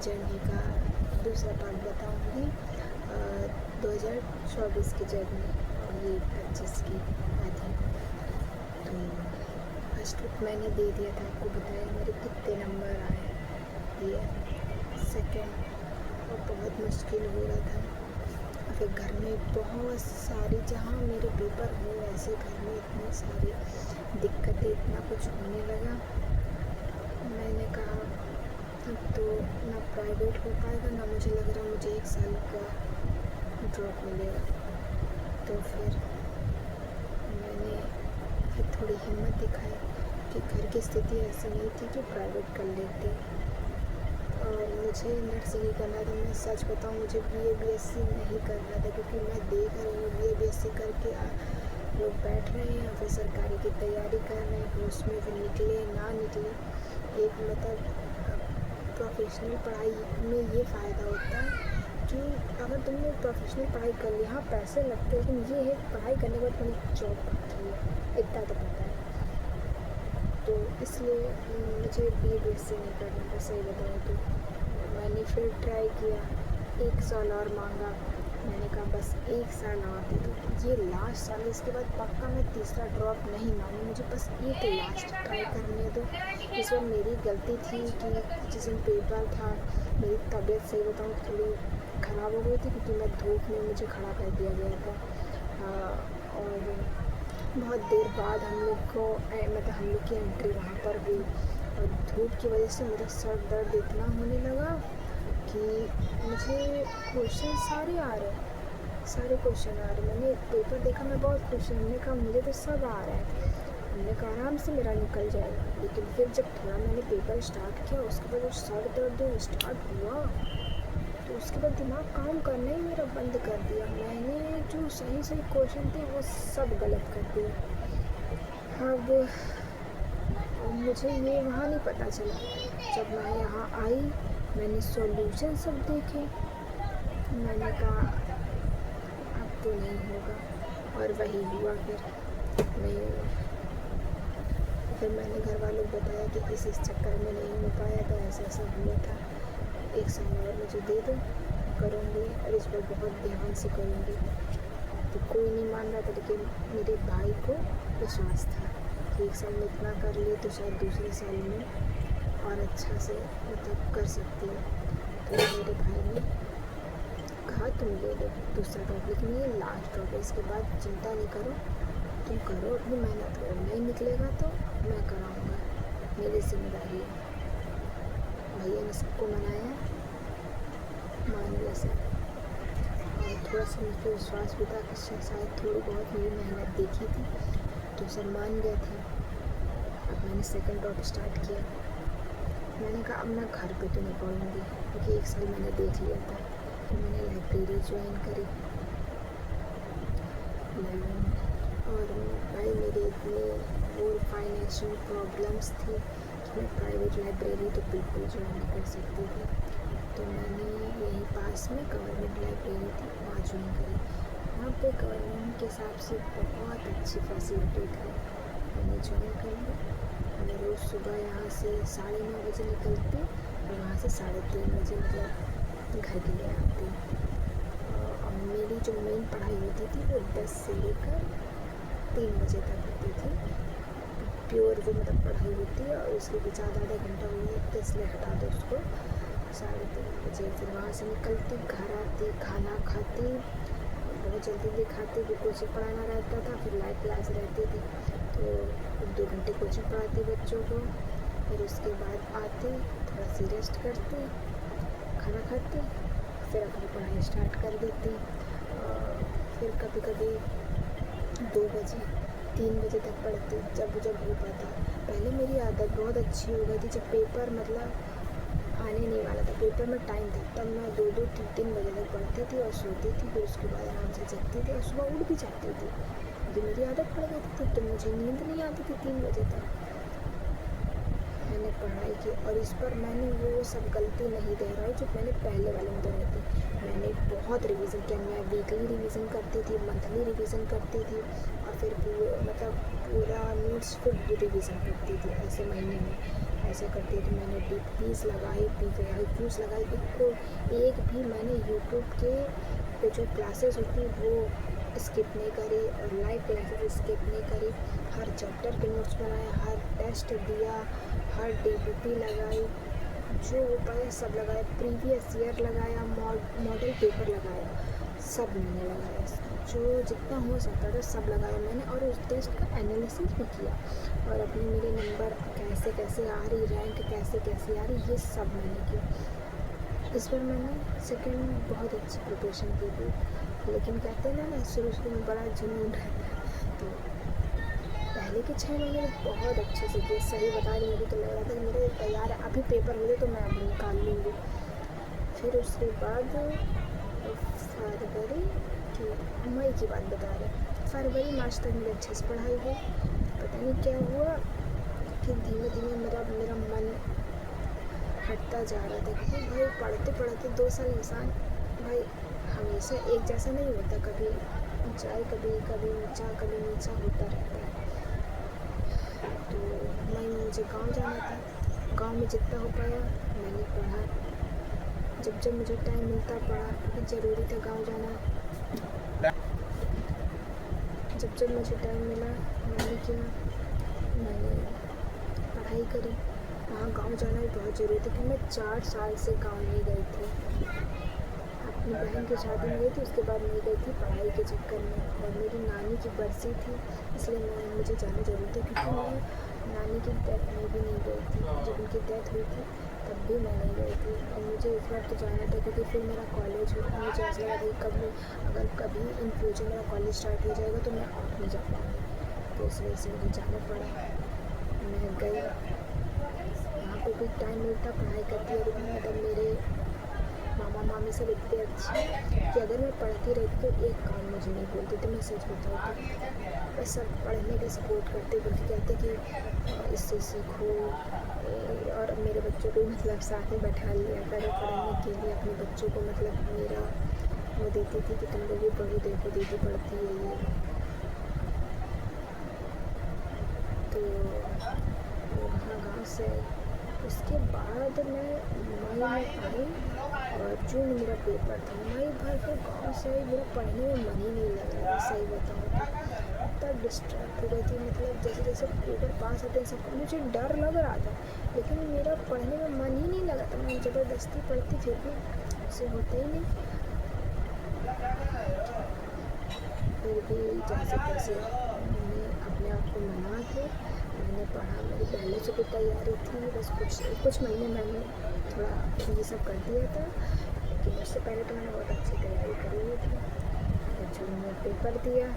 Journey का दूसरा part बताऊंगी। 2024 की जर्नी और ये 25 की आधी। तो फर्स्ट ट्रिप मैंने दे दिया था, आपको बताया मेरे कितने नंबर आए। ये सेकंड और बहुत मुश्किल हो रहा था। फिर घर में बहुत सारी, जहाँ मेरे पेपर हो ऐसे घर में इतनी सारी दिक्कतें, इतना कुछ होने लगा। मैंने कहा अब तो ना प्राइवेट हो पाएगा, ना मुझे लग रहा मुझे 1 साल का ड्रॉप मिलेगा। तो फिर मैंने थोड़ी हिम्मत दिखाई कि घर की स्थिति ऐसी नहीं थी कि प्राइवेट कर लेती। और मुझे नर्सिंग करना था। मैं सच बताऊँ, मुझे BA BSc नहीं करना था, क्योंकि मैं देख रही हूँ BA BSc करके लोग बैठ रहे हैं, फिर सरकारी की तैयारी कर रहे हैं, फिर उसमें फिर निकले ना निकले। एक मतलब प्रोफेशनल पढ़ाई में ये फ़ायदा होता है कि अगर तुमने प्रोफेशनल पढ़ाई कर ली, हाँ पैसे लगते हैं, लेकिन ये है पढ़ाई करने के बाद तुम्हें जॉब मिलती है, इतना तो पता है। तो इसलिए मुझे BA BSc नहीं करना था, सही बताऊँ तो। मैंने फिर ट्राई किया, 1 साल और मांगा। मैंने कहा बस 1 साल और दे दो, ये लास्ट साल है, इसके बाद पक्का मैं तीसरा ड्रॉप नहीं मांगी, मुझे बस एक लास्ट ट्राई करने दो। इस बार मेरी गलती थी कि जिस दिन पेपर था मेरी तबीयत, सही बताऊँ, थोड़ी ख़राब हो गई थी, क्योंकि मैं धूप में मुझे खड़ा कर दिया गया था। और बहुत देर बाद हम लोग को मतलब हम लोग की एंट्री वहाँ पर हुई, और धूप की वजह से मेरा सर दर्द इतना होने लगा कि मुझे क्वेश्चन सारे आ रहे, सारे क्वेश्चन आ रहे। मैंने पेपर देखा, मैं बहुत खुश हूँ। हमने कहा मुझे तो सब आ रहा है, हमने कहा आराम से मेरा निकल जाएगा। लेकिन फिर जब थोड़ा मैंने पेपर स्टार्ट किया, उसके बाद जो सर दर्द स्टार्ट हुआ, तो उसके बाद दिमाग काम करना ही मेरा बंद कर दिया। मैंने जो सही सही क्वेश्चन थे वो सब गलत कर दिए। अब मुझे ये वहाँ नहीं पता चला। जब मैं यहाँ आई, मैंने सॉल्यूशन सब देखे, मैंने कहा अब तो नहीं होगा, और वही हुआ। फिर मैंने घर वालों को बताया कि इस चक्कर में नहीं हो पाया था, ऐसा ऐसा हुआ था, 1 साल और मुझे दे दो, करूँगी, और इस पर बहुत ध्यान से करूँगी। तो कोई नहीं मान रहा था, लेकिन मेरे भाई को विश्वास था कि 1 साल में इतना कर लिए तो शायद दूसरे साल में और अच्छा से मतलब कर सकती है। तो मेरे भाई ने कहा तुम ले लो दूसरा ड्रॉप, लेकिन ये लास्ट ड्रॉप है, इसके बाद चिंता नहीं करो, तुम करो अपनी मेहनत करो, नहीं निकलेगा तो मैं कराऊँगा, मेरी जिम्मेदारी है। भैया ने सबको मनाया, मान लिया सब। और थोड़ा सा मुझ पर विश्वास भी था कि शायद थोड़ी बहुत मेरी मेहनत देखी थी, तो सब मान गए थे। अब मैंने सेकंड ड्रॉप स्टार्ट किया। मैंने कहा अब मैं घर पे तो नहीं पढ़ूँगी, क्योंकि 1 साल मैंने देख लिया था। तो मैंने लाइब्रेरी ज्वाइन करी। और भाई मेरे इतने वो फाइनेंशियल प्रॉब्लम्स थी कि मैं प्राइवेट लाइब्रेरी तो बिल्कुल ज्वाइन नहीं कर सकती थी। तो मैंने यहीं पास में गवर्नमेंट लाइब्रेरी थी, वहाँ ज्वाइन करी। वहाँ पे गवर्नमेंट के हिसाब से बहुत अच्छी फैसिलिटी थी, मैंने ज्वाइन कर ली। मैं रोज़ सुबह यहाँ से 9:30 बजे निकलती और वहाँ से 3:30 बजे मतलब घर के लिए आती। और मेरी जो मेन पढ़ाई होती थी वो 10 से लेकर 3 बजे तक होती थी, प्योर वो मतलब पढ़ाई होती है। और उसके पीछे आधा घंटा हो जाता, इसलिए हटा दो उसको। 3:30 बजे फिर वहाँ से निकलती, घर आती, खाना खाती, बहुत जल्दी खाती, फिर कोचिंग पढ़ाना रहता था, फिर लाइव क्लास रहती थी, तो 2 घंटे कोचिंग पढ़ाती बच्चों को। फिर उसके बाद आती, थोड़ा सी रेस्ट करती, खाना खाती, फिर अपनी पढ़ाई स्टार्ट कर देती। फिर कभी कभी 2 बजे 3 बजे तक पढ़ती, जब हो पाता। पहले मेरी आदत बहुत अच्छी हो गई थी, जब पेपर मतलब आने नहीं वाला था, पेपर में टाइम था, तब मैं 2 3 बजे तक पढ़ती थी और सोती थी। फिर उसके बाद आराम से जगती थी और सुबह उठ भी जाती थी। ये मेरी आदत पड़ गई थी, तो मुझे नींद नहीं आती थी 3 बजे तक। मैंने पढ़ाई की, और इस पर मैंने वो सब गलती नहीं दोहराई जो मैंने पहले वाले में दोहराई थी। मैंने बहुत रिवीजन किया, मैं वीकली रिवीजन करती थी, मंथली रिवीजन करती थी, और फिर मतलब पूरा नोट्स फिर रिवीजन करती थी, ऐसे महीने में ऐसा करती है। तो मैंने डीपीज लगाई, वीडियोस लगाई, एक भी मैंने यूट्यूब के जो क्लासेस होती है वो स्किप नहीं करी और लाइव क्लासेस स्किप नहीं करी। हर चैप्टर के नोट्स बनाए, हर टेस्ट दिया, हर डीपीपी लगाई, जो उपाय सब लगाया, प्रीवियस ईयर लगाया, मॉडल पेपर लगाया, सब मैंने लगाया, जो जितना हो सकता था सब लगाया मैंने। और उस टेस्ट का एनालिसिस भी किया और अपने मेरे नंबर कैसे कैसे आ रही, रैंक कैसे कैसे आ रही, ये सब मैंने किया। इस बार मैंने सेकंड बहुत अच्छी प्रिपरेशन की थी, लेकिन कहते हैं ना शुरू में बड़ा जुनून रहता है। तो पहले के 6 महीने में बहुत अच्छे से किए, सही बता रही, मुझे तो लग रहा था कि मेरे तैयार है, अभी पेपर हुए तो मैं अभी निकाल लूँगी। फिर उसके बाद फरवरी की, मई की बात बता रहे, फरवरी मार्च तक मेरे अच्छे से पढ़ाई हुई। पता नहीं क्या हुआ कि धीमे धीमे मेरा मन हटता जा रहा था, क्योंकि भाई पढ़ते पढ़ते 2 साल इंसान भाई हमेशा एक जैसा नहीं होता, कभी ऊंचाई कभी नीचा होता रहता है। तो मुझे गांव जाना था, गांव में जितना हो पाया मैंने पढ़ा, जब मुझे टाइम मिलता पढ़ा, क्योंकि ज़रूरी था गांव जाना। जब मुझे टाइम मिला मैंने पढ़ाई करी। वहाँ गांव जाना भी बहुत ज़रूरी था, क्योंकि मैं 4 साल से गांव नहीं गई थी। अपनी बहन की शादी में गई थी, उसके बाद नहीं गई थी पढ़ाई के चक्कर में, और मेरी नानी की बरसी थी, इसलिए मुझे जाना ज़रूरी था, क्योंकि मैं नानी की डेथ में भी नहीं गई थी। जब उनकी डेथ हुई थी तब भी मैं नहीं गई थी, और मुझे इस बार तो जाना था, क्योंकि फिर मेरा कॉलेज हो, मुझे ऐसा लगा था कि अगर कभी इन फ्यूचर मेरा कॉलेज स्टार्ट हो जाएगा तो मैं ऑफ नहीं जा पाऊँगी। तो इस वजह से मुझे जाना पड़ा। मैं गई, वहाँ पर भी टाइम मिलता पढ़ाई करती रही। मतलब मेरे मामा मामी सब इतने अच्छे कि अगर मैं पढ़ती रहती तो एक काम मुझे नहीं बोलते थे, मैं सच बताऊँ तो बस सब पढ़ने का सपोर्ट करते, बल्कि कहते कि इससे सीखो, और मेरे बच्चों को मतलब साथ में बैठा लिया करो पढ़ने के लिए। अपने बच्चों को मतलब मेरा वो देती थी कि तुम लोग भी पढ़ो, देखो दीदी पढ़ती है ये। तो वहाँ गाँव से उसके बाद मैं मई में आई और जून मेरा पेपर था। मई भर फिर गाँव से आई, मेरा पढ़ने में मन ही नहीं लग रहा था, सही बताऊँ तो इतना डिस्ट्रैक्ट हो गई थी। मतलब जैसे जैसे पेपर पास होते हैं सबको मुझे डर लग रहा था, लेकिन मेरा पढ़ने में मन ही नहीं लगा था। मैं ज़बरदस्ती पढ़ती, फिर भी उससे होता ही नहीं। फिर भी जैसे तैसे मैंने अपने आप को मना के मैंने पढ़ा। मेरी पहले से भी तैयारी थी, बस कुछ महीने मैंने थोड़ा ये सब कर दिया था, लेकिन उससे पहले तो मैंने बहुत अच्छी तैयारी करी हुई थी। जून में पेपर दिया,